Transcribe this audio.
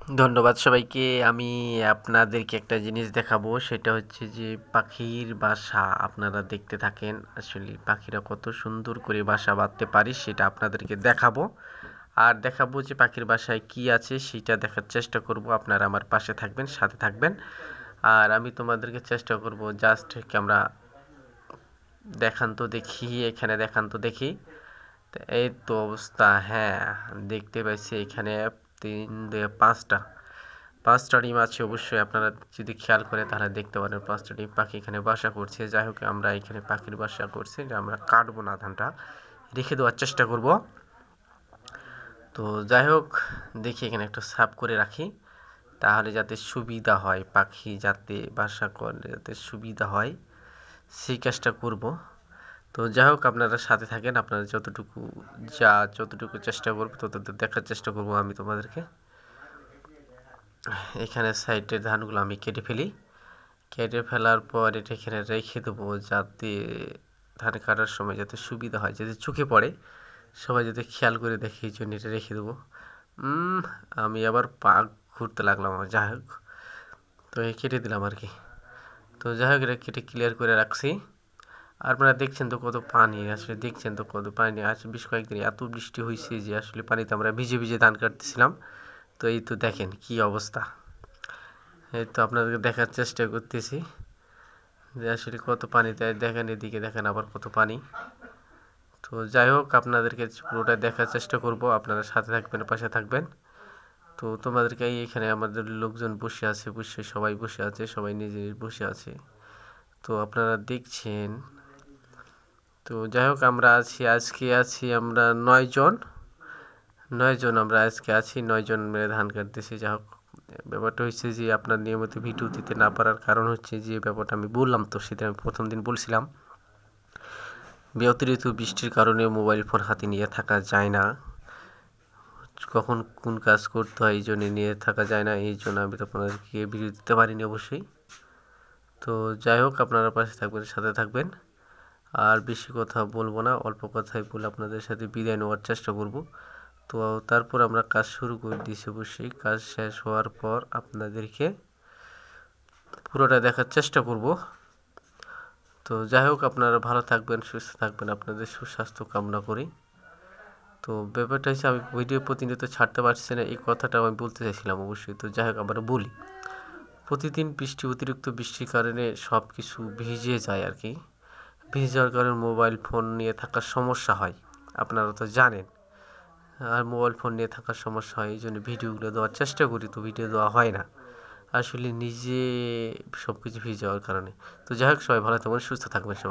ধন্যবাদ সবাইকে। আমি আপনাদেরকে একটা জিনিস দেখাবো, সেটা হচ্ছে যে পাখির বাসা। আপনারা দেখতে থাকেন, আসলে পাখিরা কত সুন্দর করে বাসা বাঁধতে পারে সেটা আপনাদেরকে দেখাবো। আর দেখাবো যে পাখির বাসায় কি আছে সেটা দেখার চেষ্টা করব। আপনারা আমার পাশে থাকবেন, সাথে থাকবেন। আর আমি তোমাদেরকে চেষ্টা করব, জাস্ট ক্যামেরা দেখান তো দেখি, এখানে দেখান তো দেখি। এই তো অবস্থা। হ্যাঁ, দেখতে পাইছি এখানে 3, 2, 5টা ডিম আছে। অবশ্যই আপনারা যদি খেয়াল করে তাহলে দেখতে পারেন 5টা ডিম পাখি এখানে বাসা করছে। যাই হোক, আমরা এখানে পাখির বাসা করছে যে আমরা কাটবো না, ধানটা রেখে দেওয়ার চেষ্টা করব। তো যাই হোক, দেখি এখানে একটা সাফ করে রাখি, তাহলে যাতে সুবিধা হয়, পাখি যাতে বাসা করলে যাতে সুবিধা হয় সেই কাজটা করব। তো যাই হোক, আপনারা সাথে থাকেন। আপনারা যতটুকু চেষ্টা করবো ততটুকু দেখার চেষ্টা করব আমি তোমাদেরকে। এখানে সাইডের ধানগুলো আমি কেটে ফেলি। কেটে ফেলার পর এটা এখানে রেখে দেবো, যাতে ধান কাটার সময় যাতে সুবিধা হয়, যাতে চোখে পড়ে, সবাই যাতে খেয়াল করে দেখে, এই জন্য এটা রেখে দেবো। আমি আবার পা ঘুরতে লাগলাম। যাই হোক, তো কেটে দিলাম আর কি। তো যাই হোক, এটা কেটে ক্লিয়ার করে রাখছি। আপনারা দেখছেন তো কত পানি, আসলে দেখছেন তো কত পানি। আসলে বেশ কয়েকদিন এত বৃষ্টি হয়েছে যে আসলে পানিতে আমরা ভিজে ভিজে ধান কাটতেছিলাম। তো এই তো দেখেন কি অবস্থা। এই তো আপনাদেরকে দেখার চেষ্টা করতেছি যে আসলে কত পানি। তাই দেখেন, এদিকে দেখেন আবার কত পানি। তো যাই হোক, আপনাদেরকে পুরোটা দেখার চেষ্টা করব। আপনারা সাথে থাকবেন, পাশে থাকবেন। তো তোমাদেরকে এখানে আমাদের লোকজন বসে আছে, সবাই বসে আছে, সবাই নিজে বসে আছে। তো আপনারা দেখছেন। তো যাই হোক, আজকে আছি আমরা 9 জন আমরা আজকে আছি 9 জন মিলে ধান কাটতেছি। যাই হোক, ব্যাপারটা হচ্ছে যে আপনার নিয়মিত ভিডিও দিতে না পারার কারণ হচ্ছে যে ব্যাপারটা আমি বললাম, তো সেটা আমি প্রথম দিন বলছিলাম, অতিরিক্ত বৃষ্টির কারণে মোবাইল ফোন হাতে নিয়ে থাকা যায় না। কখন কোন কাজ করতে হয় এই জন্য নিয়ে থাকা যায় না, এই জন্য আমি আপনাদেরকে ভিডিও দিতে পারিনি অবশ্যই। তো যাই হোক, আপনারা পাশে থাকবেন, সাথে থাকবেন। আর বেশি কথা বলবো না, অল্প কথাই বলে আপনাদের সাথে বিদায় নেওয়ার চেষ্টা করব। তো তারপর আমরা কাজ শুরু করে দিয়েছি। অবশ্যই কাজ শেষ হওয়ার পর আপনাদেরকে পুরোটা দেখার চেষ্টা করব। তো যাই হোক, আপনারা ভালো থাকবেন, সুস্থ থাকবেন, আপনাদের সুস্বাস্থ্য কামনা করি। তো ব্যাপারটা হচ্ছে আমি ভিডিও প্রতিনিয়ত ছাড়তে পারছি না, এই কথাটা আমি বলতে চাইছিলাম অবশ্যই। তো যাই হোক, আবার বলি, প্রতিদিন অতিরিক্ত বৃষ্টির কারণে সব কিছু ভিজে যায় আর কি। ভিজে যাওয়ার কারণে মোবাইল ফোন নিয়ে থাকার সমস্যা হয়, আপনারা তো জানেন। আর মোবাইল ফোন নিয়ে থাকার সমস্যা হয়, এই জন্য ভিডিওগুলো দেওয়ার চেষ্টা করি, তো ভিডিও দেওয়া হয় না আসলে, নিজে সব কিছু ভিজে যাওয়ার কারণে। তো যাই হোক, সবাই ভালো থাকবেন, সুস্থ থাকবেন সবাই।